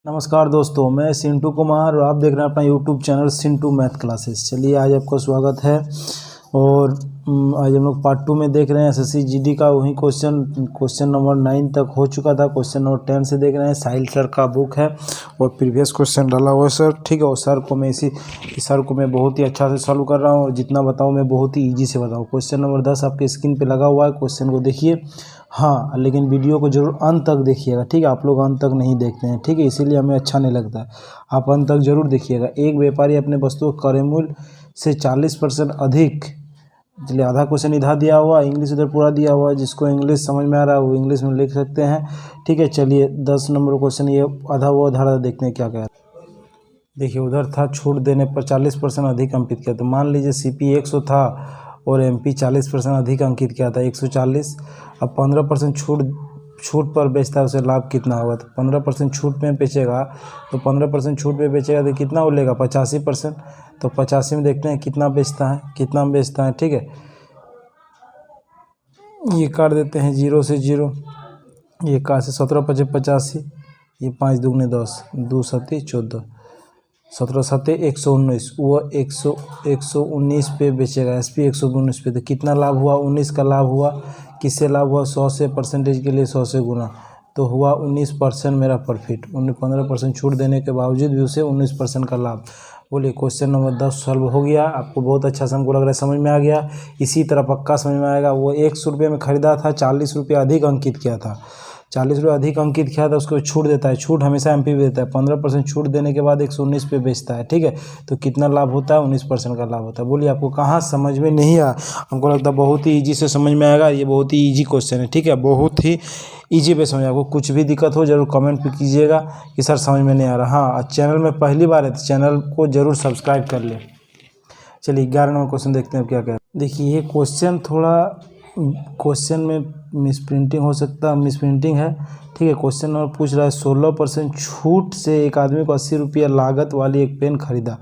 नमस्कार दोस्तों, मैं सिंटू कुमार और आप देख रहे हैं अपना YouTube channel Sintu math classes. चलिए आज आपको स्वागत है। और आज हम लोग पार्ट 2 में देख रहे हैं एसएससी जीडी का वही क्वेश्चन नंबर 9 तक हो चुका था। क्वेश्चन नंबर 10 से देख रहे हैं। साहिल सर का बुक है और प्रीवियस क्वेश्चन डाला हुआ है सर, ठीक है। और सर को मैं बहुत ही अच्छा से सॉल्व कर रहा हूँ और जितना बताऊँ मैं बहुत ही ईजी से बताऊँ। क्वेश्चन नंबर 10 आपके स्क्रीन पर लगा हुआ है, क्वेश्चन को देखिए। हाँ, लेकिन वीडियो को जरूर अंत तक देखिएगा, ठीक है। आप लोग अंत तक नहीं देखते हैं, ठीक है, इसीलिए हमें अच्छा नहीं लगता है। आप अंत तक जरूर देखिएगा। एक व्यापारी अपने वस्तु को क्रय मूल्य से 40% अधिक, चलिए आधा क्वेश्चन इधर दिया हुआ, इंग्लिश इधर पूरा दिया हुआ है। जिसको इंग्लिश समझ में आ रहा है वो इंग्लिश में लिख सकते हैं, ठीक है। चलिए 10 नंबर क्वेश्चन ये आधा वो आधा देखते हैं क्या कह रहा है। देखिए उधर था छूट देने पर 40% अधिक अंकित किया। तो मान लीजिए सीपी 100 था और एमपी 40% अधिक अंकित किया था, 140। अब 15% छूट पर बेचता है, उसे लाभ कितना होगा। तो 15% छूट में बेचेगा, तो 15% छूट में बेचेगा तो कितना बोलेगा 85%। तो 85 में देखते हैं कितना बेचता है, ठीक है। ये काट देते हैं 0 से 0, ये कहाँ से 17 पचे 85, ये 5 दूगने 10, 2 सत्ती 14, 17 सत्ते 119, वो 119 पे बेचेगा। एसपी 119 पे, तो कितना लाभ हुआ 19 का लाभ हुआ। किससे लाभ हुआ 100 से, परसेंटेज के लिए 100 से गुना, तो हुआ 19% मेरा प्रॉफिट। 15% छूट देने के बावजूद भी उसे 19% का लाभ। बोलिए क्वेश्चन नंबर 10 सॉल्व हो गया। आपको बहुत अच्छा से हमको लग रहा है समझ में आ गया। इसी तरह पक्का समझ में आएगा। वो 100 रुपये में ख़रीदा था, 40 रुपये अधिक अंकित किया था। 40 रुपये अधिक अंकित किया था, उसको छूट देता है। छूट हमेशा एमपी भी देता है। 15% छूट देने के बाद 119 पे बेचता है, ठीक है। तो कितना लाभ होता है 19% का लाभ होता है। बोलिए आपको कहाँ समझ में नहीं आया। हमको लगता है बहुत ही ईजी से समझ में आएगा। ये बहुत ही ईजी क्वेश्चन है, ठीक है, बहुत ही ईजी पे समझ। आपको कुछ भी दिक्कत हो जरूर कमेंट पे कीजिएगा कि सर समझ में नहीं आ रहा। हाँ, चैनल में पहली बार है तो चैनल को जरूर सब्सक्राइब कर ले। चलिए 11 नंबर क्वेश्चन देखते हैं क्या क्या। देखिए ये क्वेश्चन में मिसप्रिंटिंग हो सकता है, मिसप्रिंटिंग है, ठीक है। क्वेश्चन नंबर पूछ रहा है 16% छूट से एक आदमी को 80 रुपया लागत वाली एक पेन खरीदा।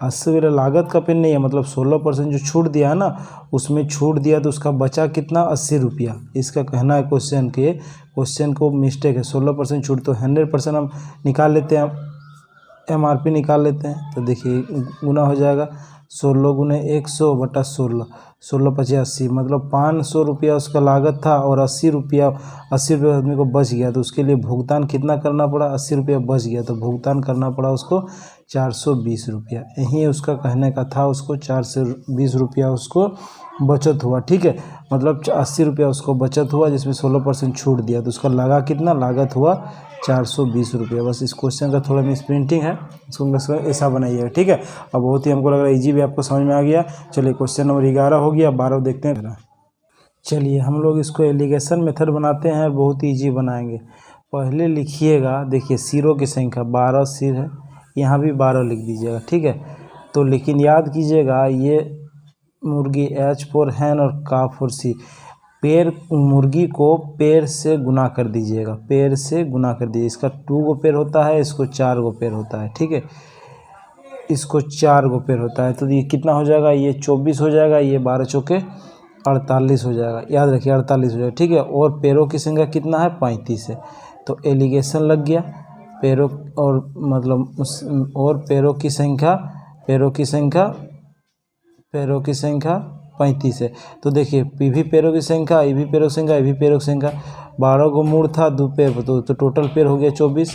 80 रुपया लागत का पेन नहीं है, मतलब 16% जो छूट दिया है ना, उसमें छूट दिया तो उसका बचा कितना 80 रुपया। इसका कहना है क्वेश्चन को मिस्टेक है। 16% छूट तो 100% हम निकाल लेते हैं, एमआरपी निकाल लेते हैं। तो देखिए गुना हो जाएगा 16 गुने 100 बटा 16, 16 पचे 80, मतलब 500 रुपया उसका लागत था और 80 रुपया आदमी को बच गया। तो उसके लिए भुगतान कितना करना पड़ा, 80 रुपया बच गया तो भुगतान करना पड़ा उसको 420 रुपया। यही उसका कहने का था, उसको 420 रुपया उसको बचत हुआ, ठीक है। मतलब 80 रुपया उसको बचत हुआ जिसमें 16% छूट दिया, तो उसका लगा कितना, लागत हुआ 420 रुपया। बस इस क्वेश्चन का थोड़ा मिस प्रिंटिंग है, इसको ऐसा बनाइएगा, ठीक है। अब बहुत ही हमको लग रहा है ईजी भी आपको समझ में आ गया। चलिए क्वेश्चन नंबर 11 हो गया, 12 देखते हैं। चलिए हम लोग इसको एलिगेशन मेथड बनाते हैं, बहुत ही ईजी बनाएंगे। पहले लिखिएगा, देखिए सिरों की संख्या 12 सिर है, यहाँ भी 12 लिख दीजिएगा, ठीक है। तो लेकिन याद कीजिएगा ये मुर्गी H फॉर हैन और का फॉर सी, मुर्गी को पैर से गुना कर दीजिएगा, पैर से गुना कर दीजिए। इसका 2 गो पैर होता है, इसको 4 गो पैर होता है, ठीक है। इसको 4 गो पैर होता है, तो ये कितना हो जाएगा, ये 24 हो जाएगा, ये 12 चौके 48 हो जाएगा। याद रखिए 48 हो जाएगा, ठीक है। और पैरों की संख्या कितना है 35 है, तो एलिगेशन लग गया। पैरों और मतलब और पैरों की संख्या 35 है। तो देखिए ये भी पैरों की संख्या, ये भी पैरों की संख्या, ये भी पैरों की संख्या। 12 को मूड़ था 2 पैर, तो टोटल पैर हो गया 24।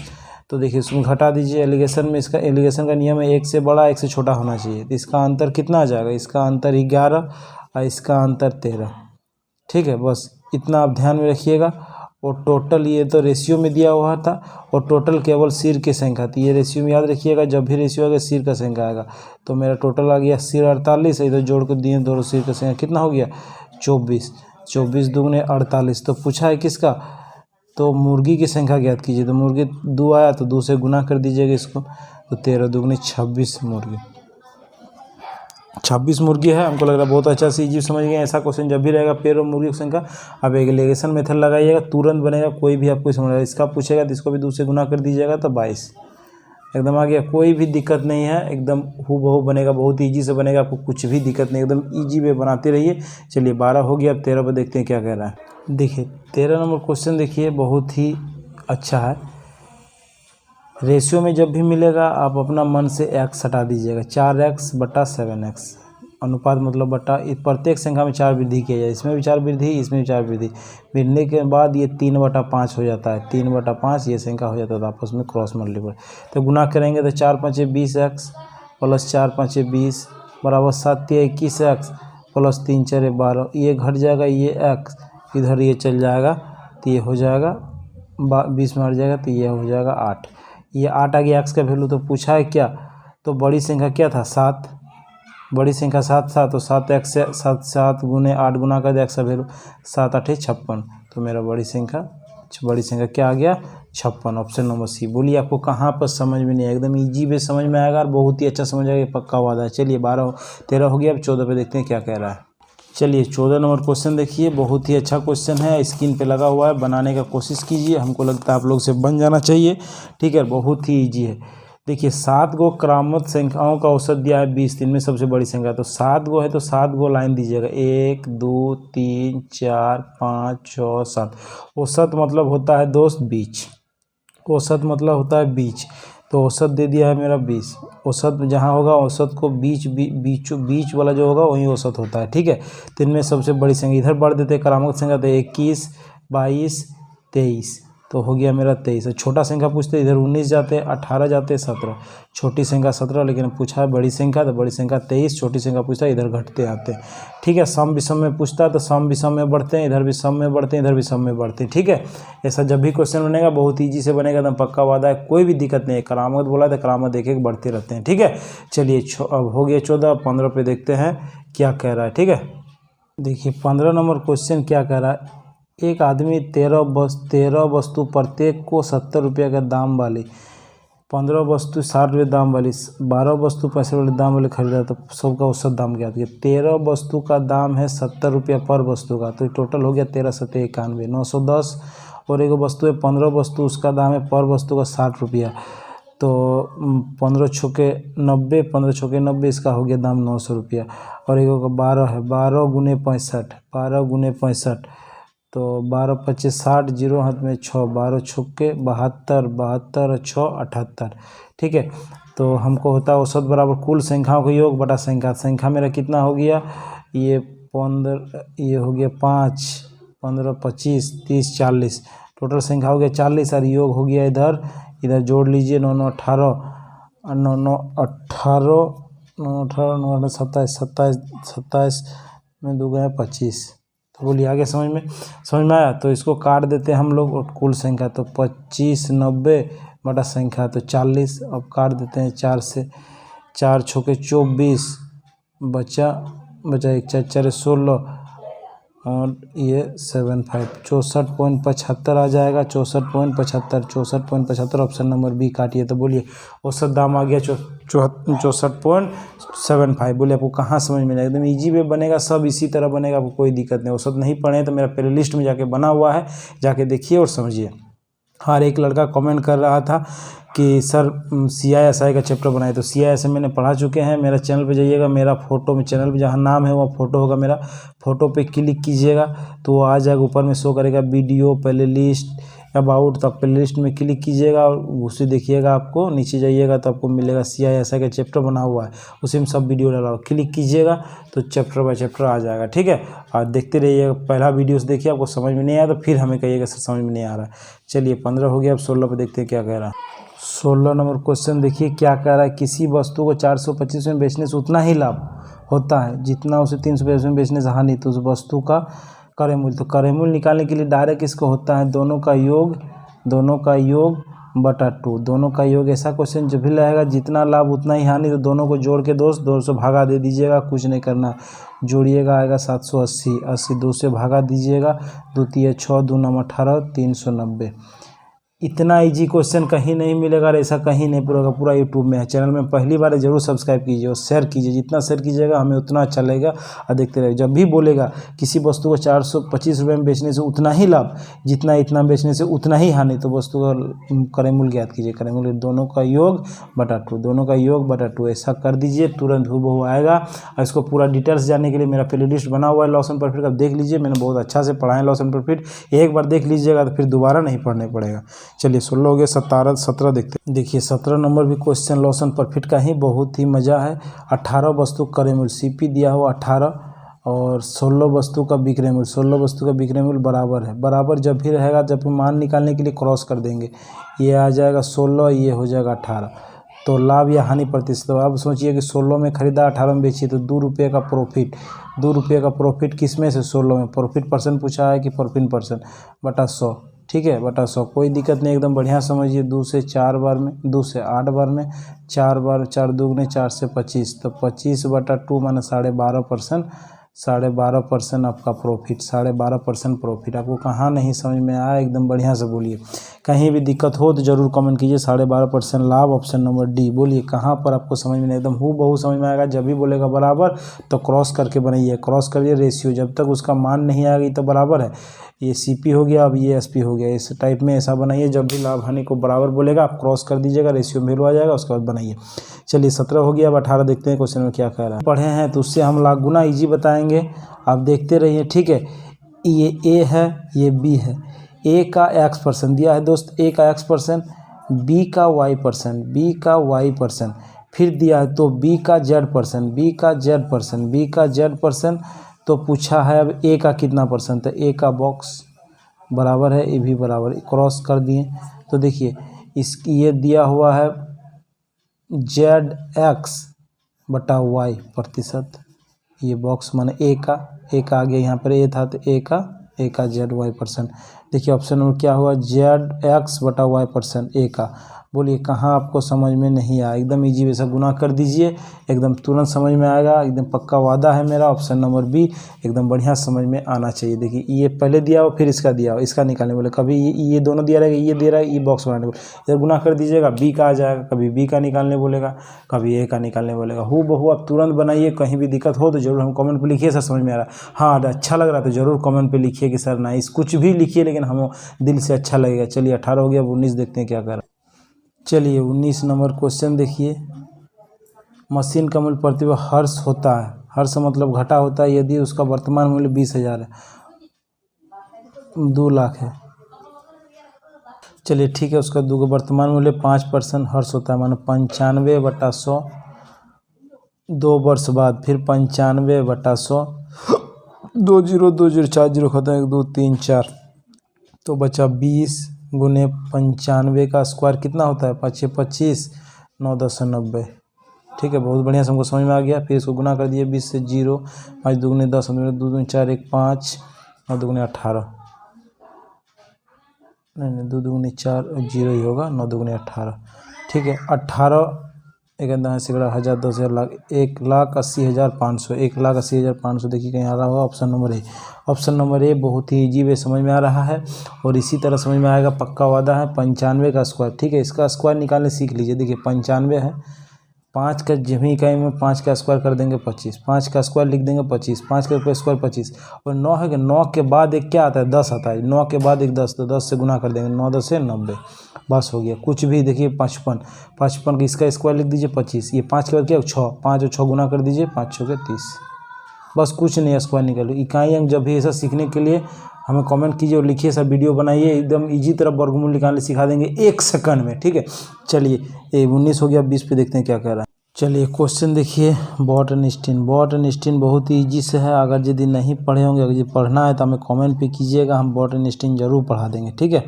तो देखिए इसमें घटा दीजिए। एलिगेशन में इसका एलिगेशन का नियम है 1 से बड़ा 1 से छोटा होना चाहिए। तो इसका अंतर कितना आ जाएगा, इसका अंतर 11 और इसका अंतर 13, ठीक है। बस इतना आप ध्यान में रखिएगा। और टोटल ये तो रेशियो में दिया हुआ था, और टोटल केवल सिर की संख्या थी। ये रेशियो में याद रखिएगा, जब भी रेशियो आएगा सिर का संख्या आएगा। तो मेरा टोटल आ गया सिर 48, इधर जोड़ कर दिए दोनों सिर का संख्या कितना हो गया 24, 24 दूगने 48। तो पूछा है किसका, तो मुर्गी की संख्या ज्ञात कीजिए। तो मुर्गी 2 आया तो 2 से गुना कर दीजिएगा इसको, तो 13 दूगने 26 मुर्गी, 26 मुर्गी है। हमको लग रहा है बहुत अच्छा से ईजी समझ गए। ऐसा क्वेश्चन जब भी रहेगा पैर और मुर्गी की संख्या, आप एलिगेशन मेथड लगाइएगा, तुरंत बनेगा। कोई भी आपको समझ इसका पूछेगा तो इसको भी 2 से गुना कर दीजिएगा, तो 22 एकदम आ गया। कोई भी दिक्कत नहीं है, एकदम हूबहू बनेगा, बहुत ईजी से बनेगा, आपको कुछ भी दिक्कत नहीं, एकदम ईजी वे बनाते रहिए। चलिए 12 हो गया, अब 13 पर देखते हैं क्या कह रहा है। देखिए 13 नंबर क्वेश्चन देखिए बहुत ही अच्छा है। रेशियो में जब भी मिलेगा आप अपना मन से x हटा दीजिएगा, 4x/7x अनुपात मतलब बटा, प्रत्येक संख्या में 4 वृद्धि किया जाए, इसमें भी 4 वृद्धि, इसमें भी 4 वृद्धि, मिलने के बाद ये 3/5 हो जाता है, 3/5 ये संख्या हो जाता है, तो आपस में क्रॉस मल्टीप्लाई। तो गुना करेंगे तो 4×5 = 20x प्लस 4×5 = 20 बराबर 7 × 21x प्लस 3×4 = 12। ये घट जाएगा, ये x इधर ये चल जाएगा तो ये हो जाएगा 20 में हट जाएगा तो ये हो जाएगा 8। ये 8 आ गया x का वैल्यू। तो पूछा है क्या, तो बड़ी संख्या क्या था 7, बड़ी संख्या 7 था, तो 7x से 7 गुने 8 गुना कर दिया, x का वैल्यू 7 × 8 = 56। तो मेरा बड़ी संख्या क्या आ गया 56, ऑप्शन नंबर सी। बोलिए आपको कहाँ पर समझ में नहीं आया, एकदम इजी वे समझ में आएगा और बहुत ही अच्छा समझ आएगा, पक्का वादा है। चलिए 13 हो गया, अब 14 पे देखते हैं क्या कह रहा है। चलिए 14 नंबर क्वेश्चन देखिए, बहुत ही अच्छा क्वेश्चन है, स्क्रीन पे लगा हुआ है, बनाने का कोशिश कीजिए, हमको लगता है आप लोग से बन जाना चाहिए, ठीक है, बहुत ही ईजी है। देखिए 7 गो क्रमागत संख्याओं का औसत दिया है 20, इनमें सबसे बड़ी संख्या, तो 7 गो है तो 7 गो लाइन दीजिएगा, 1 2 3 4 5 6 7। औसत मतलब होता है दोस्त बीच, औसत मतलब होता है बीच, तो औसत दे दिया है मेरा 20। औसत जहाँ होगा औसत को बीच वाला जो होगा वही औसत होता है, ठीक है। तो इनमें सबसे बड़ी संख्या इधर बढ़ देते हैं, क्रमागत संख्या, तो 21 22 23, तो हो गया मेरा 23। छोटा संख्या पूछते इधर 19 जाते, 18 जाते, 17, छोटी संख्या 17, लेकिन पूछा है बड़ी संख्या, तो बड़ी संख्या 23, छोटी संख्या पूछता है इधर घटते आते हैं, ठीक है। सम विषम में पूछता है तो सम विषम में बढ़ते हैं, इधर भी सम में बढ़ते हैं, इधर भी सम में बढ़ते हैं, ठीक है। ऐसा जब भी क्वेश्चन बनेगा बहुत ईजी से बनेगा, एकदम पक्का वादा है, कोई भी दिक्कत नहीं है। करामत बोला तो करामत एक एक बढ़ते रहते हैं, ठीक है। चलिए अब हो गया 14, 15 पे देखते हैं क्या कह रहा है, ठीक है। देखिए 15 नंबर क्वेश्चन क्या कह रहा है, एक आदमी 13 वस्तु प्रत्येक को 70 रुपये का दाम वाली, 15 वस्तु 60 रुपये दाम वाली, 12 वस्तु 65 रुपये दाम वाली खरीदा, तो सबका औसत दाम क्या है। 13 वस्तु का दाम है 70 रुपया पर वस्तु का, तो टोटल हो गया 13 7 91 910, और एक वस्तु है 15 वस्तु, उसका दाम है पर वस्तु का 60 रुपया, तो 15 छुके 90, 15 छुके 90, इसका हो गया दाम 900 रुपया। और एक 12 है, 12 गुने 65, 12 गुने 65, तो 12 25 60, जीरो हाथ में 6, 12 छुके 72, 72 6 78, ठीक है। तो हमको होता है औसत बराबर कुल संख्याओं का योग बटा संख्या मेरा कितना हो गया, ये 15, ये हो गया 5 15 25 30 40, टोटल संख्या हो गया 40, और योग हो गया इधर जोड़ लीजिए 9 9 18 9 9 18 9 18 9 27 27 में 2 गए 25। तो बोलिए आगे समझ में आया। तो इसको काट देते हैं हम लोग, और कुल संख्या तो 25 90 बटा संख्या तो 40, अब काट देते हैं 4 से, 4 छुके 24, बचा 1 4 4 16, और ये 75 64.75 आ जाएगा, 64.75 64.75, ऑप्शन नंबर बी काटिए। तो बोलिए औसत दाम आ गया 64.75। बोलिए आपको कहाँ समझ में आएगा, एकदम इजी वे बनेगा, सब इसी तरह बनेगा, आपको कोई दिक्कत नहीं। औसत नहीं पढ़े तो मेरा प्ले लिस्ट में जाके बना हुआ है, जाके देखिए और समझिए। हर एक लड़का कमेंट कर रहा था कि सर CISI का चैप्टर बनाए, तो CISI मैंने पढ़ा चुके हैं। मेरा चैनल पे जाइएगा, मेरा फोटो में चैनल पे जहाँ नाम है वहाँ फोटो होगा, मेरा फोटो पे क्लिक कीजिएगा तो वो आ जाएगा, ऊपर में शो करेगा वीडियो प्ले लिस्ट अबाउट, तो प्ले लिस्ट में क्लिक कीजिएगा और उसे देखिएगा, आपको नीचे जाइएगा तो आपको मिलेगा CISI का चैप्टर बना हुआ है, उसी में सब वीडियो डाला हुआ, क्लिक कीजिएगा तो चैप्टर बाय चैप्टर आ जाएगा, ठीक है। और देखते रहिएगा, पहला वीडियो से देखिए, आपको समझ में नहीं आया तो फिर हमें कहिएगा सर समझ में नहीं आ रहा है। चलिए 15 हो गया, अब 16 पे देखते हैं क्या कह रहा है। 16 नंबर क्वेश्चन देखिए क्या कह रहा है, किसी वस्तु को 425 में बेचने से उतना ही लाभ होता है जितना उसे 350 में बेचने से हानि, तो उस वस्तु का क्रय मूल्य। तो क्रय मूल्य निकालने के लिए डायरेक्ट इसको होता है दोनों का योग बटा 2, दोनों का योग। ऐसा क्वेश्चन जब भी रहेगा जितना लाभ उतना ही हानि, तो दोनों को जोड़ के दोस्त 2 से भागा दे दीजिएगा, कुछ नहीं करना, जोड़िएगा आएगा 780, 80 2 से भागा दीजिएगा, 2 3 6 2 9 18 390। इतना इजी क्वेश्चन कहीं नहीं मिलेगा, और ऐसा कहीं नहीं पूरा यूट्यूब में है। चैनल में पहली बार जरूर सब्सक्राइब कीजिए और शेयर कीजिए, जितना शेयर कीजिएगा हमें उतना अच्छा लगेगा, और देखते रहिए। जब भी बोलेगा किसी वस्तु को 425 रुपये में बेचने से उतना ही लाभ जितना इतना बेचने से उतना ही हानि, तो वस्तु का क्रय मूल्य ज्ञात कीजिए। क्रय मूल्य दोनों का योग बटा 2, दोनों का योग बटा 2, ऐसा कर दीजिए, तुरंत हूबहू आएगा। और इसको पूरा डिटेल्स जानने के लिए मेरा प्ले लिस्ट बना हुआ है लॉस एंड प्रॉफिट का, देख लीजिए, मैंने बहुत अच्छा से पढ़ाया लॉस एंड प्रॉफिट, एक बार देख लीजिएगा तो फिर दोबारा नहीं पढ़ने पड़ेगा। चलिए 16 हो गया, 17 देखते हैं। देखिए 17 नंबर भी क्वेश्चन लॉस एंड प्रॉफिट का ही बहुत ही मज़ा है। 18 वस्तु क्रय मूल्य सीपी दिया हुआ 18 और 16 वस्तु का विक्रय मूल्य, 16 वस्तु का विक्रय मूल्य बराबर है। बराबर जब भी रहेगा, जब भी मान निकालने के लिए क्रॉस कर देंगे, ये आ जाएगा 16, ये हो जाएगा 18। तो लाभ या हानि प्रतिशत, तो अब सोचिए कि 16 में खरीदा 18 में बेची, तो 2 रुपये का प्रॉफिट, 2 रुपये का प्रॉफिट किस में से, 16 में। प्रॉफिट परसेंट पूछा है कि प्रॉफिट परसेंट बटा 100, ठीक है, बटा 100, कोई दिक्कत नहीं, एकदम बढ़िया समझिए। 2 से 4 बार में, 2 से 8 बार में, 4 बार, 4 दूगने 4 से 25, तो 25 बटा 2 माने 12.5%, 12.5% आपका प्रॉफिट, 12.5% प्रॉफिट। आपको कहाँ नहीं समझ में आया, एकदम बढ़िया से बोलिए। कहीं भी दिक्कत हो तो जरूर कमेंट कीजिए। 12.5% लाभ, ऑप्शन नंबर डी। बोलिए कहाँ पर आपको समझ में नहीं, एकदम हूबहू समझ में आएगा। जब भी बोलेगा बराबर तो क्रॉस करके बनाइए, क्रॉस करिए रेशियो, जब तक उसका मान नहीं आएगा तो बराबर है। ये सीपी हो गया, अब ये एसपी हो गया, इस टाइप में ऐसा बनाइए। जब भी लाभ हानि को बराबर बोलेगा आप क्रॉस कर दीजिएगा, रेशियो में वैल्यू आ जाएगा, उसके बाद बनाइए। चलिए 17 हो गया, अब 18 देखते हैं क्वेश्चन में क्या कह रहा है। पढ़े हैं तो उससे हम लाख गुना ईजी बताएंगे, आप देखते रहिए, ठीक है। ये ए है, ये बी है। ए का x% दिया है दोस्त, ए का x%, बी का y%, बी का y%, फिर दिया है तो बी का z%, बी का z%, बी का z%। तो पूछा है अब ए का कितना परसेंट, तो ए का बॉक्स बराबर है, ए भी बराबर, क्रॉस कर दिए। तो देखिए ये दिया हुआ है ZX बटा Y प्रतिशत, ये बॉक्स माने ए का आ गया, यहाँ पर ए था तो ए का ZY%। देखिए ऑप्शन नंबर क्या हुआ, ZX बटा Y% ए का। बोलिए कहाँ आपको समझ में नहीं आया, एकदम इजी वैसा गुना कर दीजिए, एकदम तुरंत समझ में आएगा, एकदम पक्का वादा है मेरा। ऑप्शन नंबर बी एकदम बढ़िया समझ में आना चाहिए। देखिए ये पहले दिया हो फिर इसका दिया हो, इसका निकालने बोले, कभी ये दोनों दिया रहेगा, ये दे रहा है, ये बॉक्स बनाने बोले, इधर गुना कर दीजिएगा, बी का आ जाएगा, कभी बी का निकालने बोलेगा, कभी ए का निकालने बोलेगा। हूबहू आप तुरंत बनाइए। कहीं भी दिक्कत हो तो जरूर हम कमेंट पर लिखिए, सर समझ में आ रहा है, हाँ अच्छा लग रहा है तो जरूर कमेंट पर लिखिए कि सर नाइस, कुछ भी लिखिए लेकिन हम दिल से अच्छा लगेगा। चलिए 18 हो गया, अब 19 देखते हैं क्या कर रहा है। चलिए 19 नंबर क्वेश्चन देखिए, मशीन का मूल्य प्रति हर्ष होता है, हर्ष मतलब घटा होता है, यदि उसका वर्तमान मूल्य 20,000 है, 2 लाख है। चलिए ठीक है, उसका वर्तमान मूल्य 5% हर्ष होता है, मानो 95 बटा 100, 2 वर्ष बाद फिर 95 बटा 100, 2 0 2 0 4 0 खत्म, 1 2 3 4, तो बचा 20 गुने 95 का स्क्वायर कितना होता है, 5 6 25, 9 10 90। ठीक है, बहुत बढ़िया से हमको समझ में आ गया। फिर इसको गुना कर दिए 20 से 0, 5 दूगुने 10, 2 दूगुने 4 1 5, 9 दूगुने 18, नहीं 2 दूगुने 4 0 ही होगा, 9 दूगुने 18। ठीक है, 18 एक सिगड़ा 1000 10,000 लाख, 1,80,500, 1,80,500 देखिए कहीं आ रहा होगा, option number A. Option number A बहुत ही इजी वे समझ में आ रहा है और इसी तरह समझ में आएगा, पक्का वादा है। 95 का स्क्वायर, ठीक है, इसका स्क्वायर निकालने सीख लीजिए। देखिए 95 है, 5 का जमी इकाई में 5 का स्क्वायर कर देंगे 25, 5 का स्क्वायर लिख देंगे 25, 5 का स्क्वायर 25, और 9 है कि 9 के बाद एक क्या आता है, 10 आता है, 9 के बाद एक 10, तो 10 से गुना कर देंगे, 9 10 से 90, बस हो गया। कुछ भी देखिए 55, 55 का इसका स्क्वायर लिख दीजिए 25, ये 5 के बाद क्या 6, 5 और 6 गुना कर दीजिए, 5 6 के 30, बस कुछ नहीं है, स्क्वायर निकालो। इकाई अंक जब भी ऐसा सीखने के लिए हमें कमेंट कीजिए और लिखिए, सब वीडियो बनाइए, एकदम इजी तरह वर्गमूल निकालने सिखा देंगे 1 सेकंड में। ठीक है, चलिए ये 19 हो गया, 20 पे देखते हैं क्या कह रहा है। चलिए क्वेश्चन देखिए, बॉट एंड स्टीन बहुत ही ईजी से है। अगर यदि नहीं पढ़े होंगे, अगर यदि पढ़ना है तो हमें कमेंट पे कीजिएगा, हम बॉट एंड स्टीन जरूर पढ़ा देंगे। ठीक है,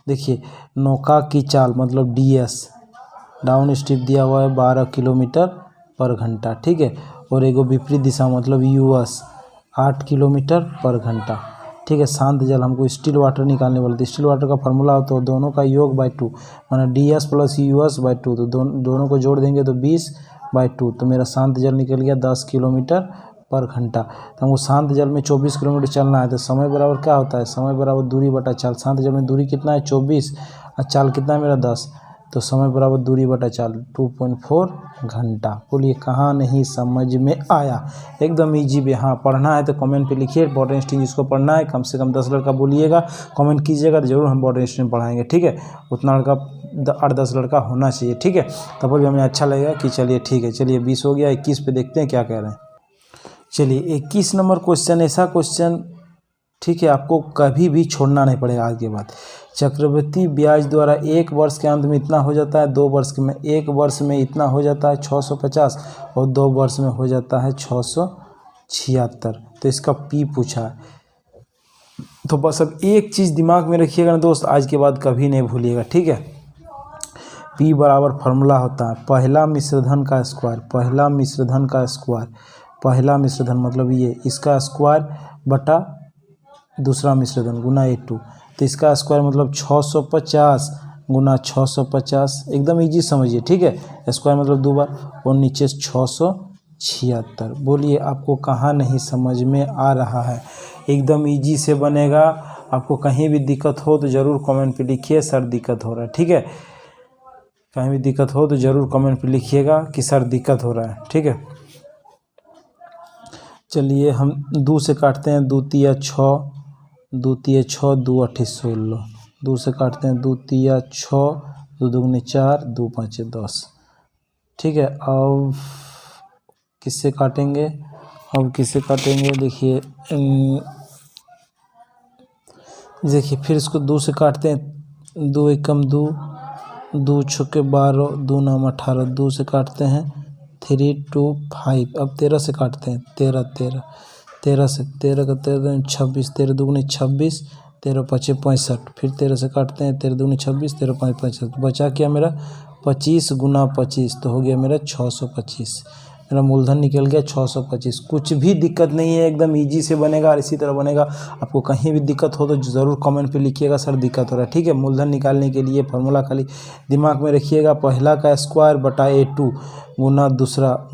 देखिए नौका की चाल मतलब DS, डाउन स्ट्रीम दिया हुआ है 12 किलोमीटर पर घंटा। ठीक है, और एगो विपरीत दिशा मतलब US 8 किलोमीटर पर घंटा। ठीक है, शांत जल हमको स्टिल वाटर निकालने वाले थे। स्टिल वाटर का फार्मूला हो तो दोनों का योग बाई 2, माना DS प्लस US बाई 2, तो दोनों को जोड़ देंगे तो 20/2, तो मेरा शांत जल निकल गया 10 किलोमीटर पर घंटा। तो हमको शांत जल में 24 किलोमीटर चलना है, तो समय बराबर क्या होता है, समय बराबर दूरी बटा चाल। शांत जल में दूरी कितना है 24 और चाल कितना है मेरा 10, तो समय बराबर दूरी बटा चाल 2.4 घंटा। बोलिए कहाँ नहीं समझ में आया, एकदम इजी भी। हाँ पढ़ना है तो कमेंट पे लिखिए, बॉट एंड स्टीन जिसको पढ़ना है कम से कम 10 लड़का बोलिएगा, कमेंट कीजिएगा तो जरूर हम बॉट एंड स्टीन पढ़ाएंगे। ठीक है, उतना लड़का 8-10 लड़का होना चाहिए। ठीक है, तब भी हमें अच्छा लगेगा कि चलिए ठीक है। चलिए 20 हो गया, 21 पे देखते हैं क्या कह रहे हैं। चलिए 21 नंबर क्वेश्चन, ऐसा क्वेश्चन ठीक है, आपको कभी भी छोड़ना नहीं पड़ेगा आज के बाद। चक्रवृद्धि ब्याज द्वारा 1 वर्ष के अंत में इतना हो जाता है, 2 वर्ष में 1 वर्ष में इतना हो जाता है 650 और 2 वर्ष में हो जाता है 676। तो इसका पी पूछा है। तो बस अब एक चीज़ दिमाग में रखिएगा ना दोस्त, आज के बाद कभी नहीं भूलिएगा, ठीक है। पी बराबर फार्मूला होता है पहला मिश्रधन का स्क्वायर, पहला मिश्रधन का स्क्वायर, पहला मिश्रधन मतलब ये, इसका स्क्वायर बटा दूसरा मिश्रधन गुना A2। तो इसका स्क्वायर मतलब 650 गुना 650, एकदम इजी समझिए, ठीक है। स्क्वायर मतलब 2 बार और नीचे 676। बोलिए आपको कहाँ नहीं समझ में आ रहा है? एकदम इजी से बनेगा। आपको कहीं भी दिक्कत हो तो ज़रूर कमेंट पे लिखिए सर दिक्कत हो रहा है, ठीक है। कहीं भी दिक्कत हो तो ज़रूर कमेंट पे लिखिएगा कि सर दिक्कत हो रहा है, ठीक है। चलिए हम 2 से काटते हैं, 2 तिया 6, 2 तिया 6, 2 8 16, 2 से काटते हैं, 2 तिया 6, 2 दूनी 4, 2 5 10, ठीक है। अब किससे काटेंगे? अब किससे काटेंगे? देखिए फिर इसको 2 से काटते हैं, 2 एकम 2, 2 छक्के 12, 2 9 18, 2 से काटते हैं 3 2 5। अब 13 से काटते हैं, 13 13, 13 से 13 का 13 26, 13 दूनी 26, 13 5 65। फिर 13 से काटते हैं, 13 दूनी 26, 13 5 65। बचा क्या मेरा 25 गुना 25, तो हो गया मेरा 625। मेरा मूलधन निकल गया 625। कुछ भी दिक्कत नहीं है, एकदम इजी से बनेगा और इसी तरह बनेगा। आपको कहीं भी दिक्कत हो तो ज़रूर कमेंट पे लिखिएगा सर दिक्कत हो रहा है, ठीक है। मूलधन निकालने के लिए फार्मूला खाली दिमाग में रखिएगा, पहला का स्क्वायर बटा A2 गुना दूसरा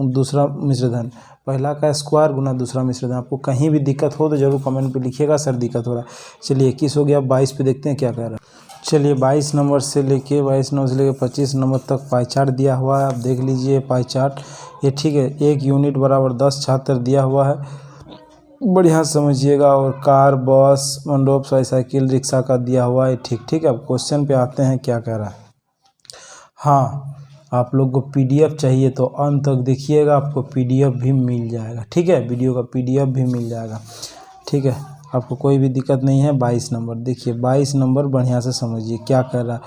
मिश्रधन, पहला का स्क्वायर गुना दूसरा मिश्रधन। आपको कहीं भी दिक्कत हो तो ज़रूर कमेंट पे लिखिएगा सर दिक्कत हो रहा है। चलिए 21 हो गया, 22 पे देखते हैं क्या कह रहा है। चलिए 22 नंबर से लेके 25 नंबर तक पाई चार्ट दिया हुआ है। आप देख लीजिए पाई चार्ट ये, ठीक है। 1 यूनिट बराबर 10 छात्र दिया हुआ है, बढ़िया समझिएगा। और कार, बस, मंडोप, साइकिल, रिक्शा का दिया हुआ है, ठीक है। अब क्वेश्चन पे आते हैं क्या कह रहा है। हाँ, आप लोग को PDF चाहिए तो अंत तक देखिएगा, आपको PDF भी मिल जाएगा, ठीक है। वीडियो का PDF भी मिल जाएगा, ठीक है। आपको कोई भी दिक्कत नहीं है। 22 नंबर देखिए, 22 नंबर बढ़िया से समझिए क्या कर रहा है।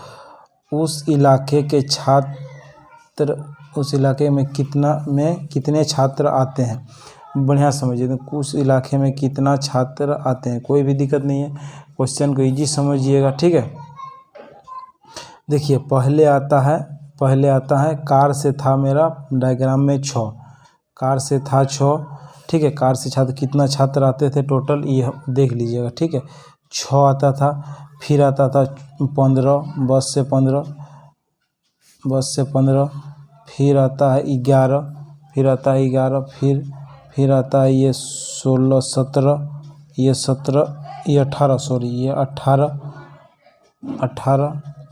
उस इलाके के छात्र, उस इलाके में कितने छात्र आते हैं, बढ़िया समझिए। तो उस इलाके में कितना छात्र आते हैं, कोई भी दिक्कत नहीं है। क्वेश्चन को इजी समझिएगा, ठीक है। देखिए पहले आता है कार से था मेरा डायग्राम में 6, कार से था 6, ठीक है। कार से छात्र कितना छात्र आते थे टोटल, ये देख लीजिएगा, ठीक है। 6 आता था, फिर आता था 15, बस से 15, फिर आता है 11, फिर आता है 11, फिर आता है ये 16 17, ये 17, ये 18, सॉरी ये 18,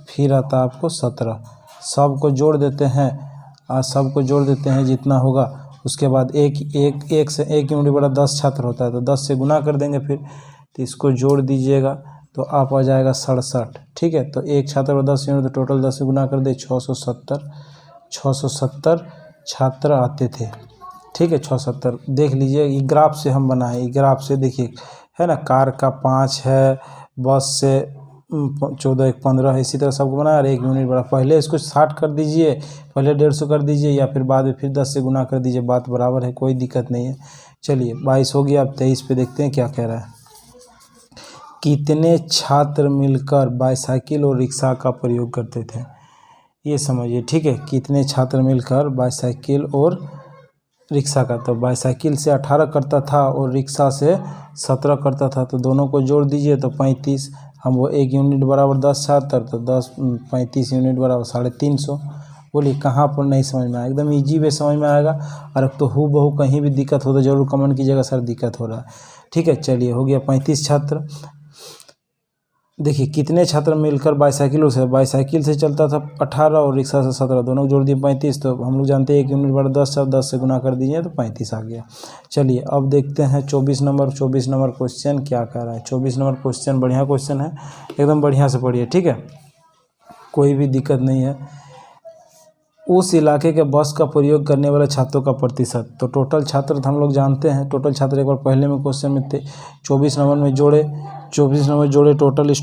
फिर आता है आपको 17। सबको जोड़ देते हैं, सबको जोड़ देते हैं जितना होगा। उसके बाद एक से 1 यूनिट बड़ा 10 छात्र होता है, तो 10 से गुना कर देंगे फिर। तो इसको जोड़ दीजिएगा तो आप आ जाएगा 67, ठीक है। तो एक छात्र पर 10 यूनिट, तो टोटल 10 से गुना कर दे 670 छात्र आते थे, ठीक है। 670 देख लीजिए, ये ग्राफ से हम बनाए, ये ग्राफ से देखिए है ना। कार का 5 है, बस से 14 1 15 है, इसी तरह सबको बनाया। और 1 यूनिट बड़ा, पहले इसको 60 कर दीजिए, पहले 150 कर दीजिए, या फिर बाद में फिर 10 से गुना कर दीजिए, बात बराबर है, कोई दिक्कत नहीं है। चलिए 22 हो गया। अब 23 पे देखते हैं क्या कह रहा है। कितने छात्र मिलकर बाईसाइकिल और रिक्शा का प्रयोग करते थे, ये समझिए, ठीक है। कितने छात्र मिलकर बाईसाइकिल और रिक्शा का, तो बाईसाइकिल से 18 करता था और रिक्शा से 17 करता था, तो दोनों को जोड़ दीजिए तो 35। हम वो 1 यूनिट बराबर 10 छात्र, तो 35 यूनिट बराबर 350। बोलिए कहाँ पर नहीं समझ में आया, एकदम इजी वे समझ में आएगा। और तो हूबहू कहीं भी दिक्कत हो तो जरूर कमेंट कीजिएगा सर दिक्कत हो रहा है, ठीक है। चलिए हो गया 35 छात्र। देखिए कितने छात्र मिलकर बाईसाइकिल से चलता था 18 और रिक्शा से 17, दोनों को जोड़ दिए 35। तो हम लोग जानते हैं 1 यूनिट बड़ा 10 से गुना कर दीजिए तो 35 आ गया। चलिए अब देखते हैं 24 नंबर क्वेश्चन क्या कह रहा है। 24 नंबर क्वेश्चन बढ़िया क्वेश्चन है, एकदम बढ़िया से पढ़िए, ठीक है। कोई भी दिक्कत नहीं है, उस इलाके के बस का प्रयोग करने वाले छात्रों का प्रतिशत। तो टोटल छात्र हम लोग जानते हैं, टोटल छात्र एक बार पहले में क्वेश्चन में थे 24 नंबर में जोड़े, 24 नंबर जोड़े, टोटल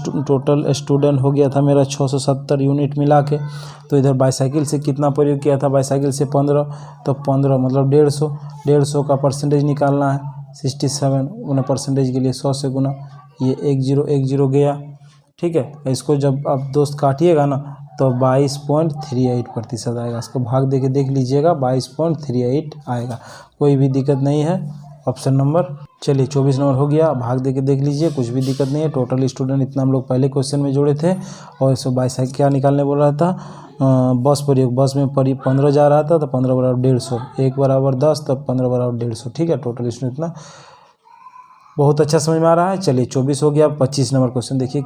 स्टूडेंट हो गया था मेरा 670 यूनिट मिला के। तो इधर बाईसाइकिल से कितना प्रयोग किया था, बाईसाइकिल से 15, तो 15 मतलब 150 का परसेंटेज निकालना है 67, उन्हें परसेंटेज के लिए 100 से गुना, ये 10 गया। ठीक है, इसको जब आप दोस्त काटिएगा ना तो 22.38% आएगा। इसको भाग दे के देख लीजिएगा, 22.38 आएगा, कोई भी दिक्कत नहीं है। ऑप्शन नंबर, चलिए 24 नंबर हो गया, भाग दे के देख लीजिए, कुछ भी दिक्कत नहीं है। टोटल स्टूडेंट इतना हम लोग पहले क्वेश्चन में जोड़े थे। और 122 क्या निकालने बोल रहा था, बस प्रयोग, बस में 15 जा रहा था तो 15 बराबर 150, 1 बराबर 10 तब 15 बराबर 150। ठीक है, टोटल स्टूडेंट इतना, बहुत अच्छा समझ में आ रहा है। चलिए 24 हो गया। 25 नंबर क्वेश्चन देखिए,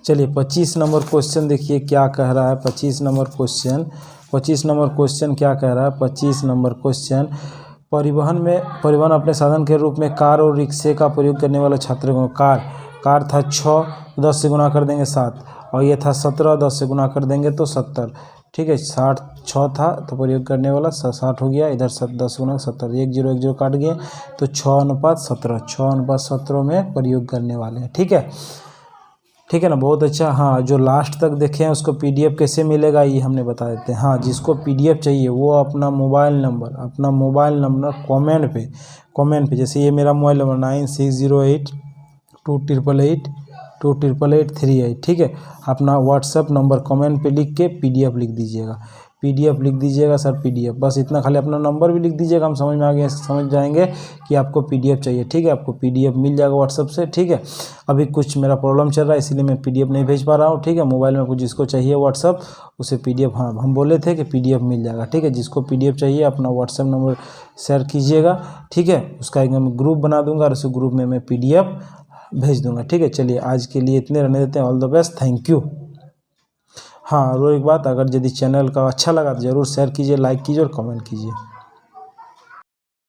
चलिए 25 नंबर क्वेश्चन देखिए क्या कह रहा है। 25 नंबर क्वेश्चन क्या कह रहा है। 25 नंबर क्वेश्चन, परिवहन अपने साधन के रूप में कार और रिक्शे का प्रयोग करने वाला छात्र को, कार था 6, 10 से गुना कर देंगे 7, और ये था 17, 10 से गुना कर देंगे तो 70। ठीक है, 6 था तो प्रयोग करने वाला 60 हो गया, इधर 10 गुना 70, 1 0 काट गए तो 6:17 में प्रयोग करने वाले हैं। ठीक है ना, बहुत अच्छा। हाँ, जो लास्ट तक देखे हैं उसको PDF कैसे मिलेगा ये हमने बता देते हैं। हाँ, जिसको PDF चाहिए वो अपना मोबाइल नंबर कमेंट पे, जैसे ये मेरा मोबाइल नंबर 9608288838। ठीक है, अपना व्हाट्सएप नंबर कमेंट पे लिख के PDF लिख दीजिएगा, सर PDF, बस इतना, खाली अपना नंबर भी लिख दीजिएगा, हम समझ जाएंगे कि आपको PDF चाहिए। ठीक है, आपको PDF मिल जाएगा व्हाट्सएप से। ठीक है, अभी कुछ मेरा प्रॉब्लम चल रहा है इसीलिए मैं PDF नहीं भेज पा रहा हूँ। ठीक है, मोबाइल में कुछ जिसको चाहिए व्हाट्सएप उसे PDF, हाँ हम बोले थे कि PDF मिल जाएगा। ठीक है, जिसको PDF चाहिए अपना व्हाट्सएप नंबर शेयर कीजिएगा। ठीक है, उसका एक मैं ग्रुप बना दूंगा और उस ग्रुप में मैं PDF भेज दूंगा। ठीक है, चलिए आज के लिए इतने रहने देते हैं। All the best, thank you. हाँ, और एक बात, अगर यदि चैनल का अच्छा लगा तो ज़रूर शेयर कीजिए, लाइक कीजिए और कमेंट कीजिए।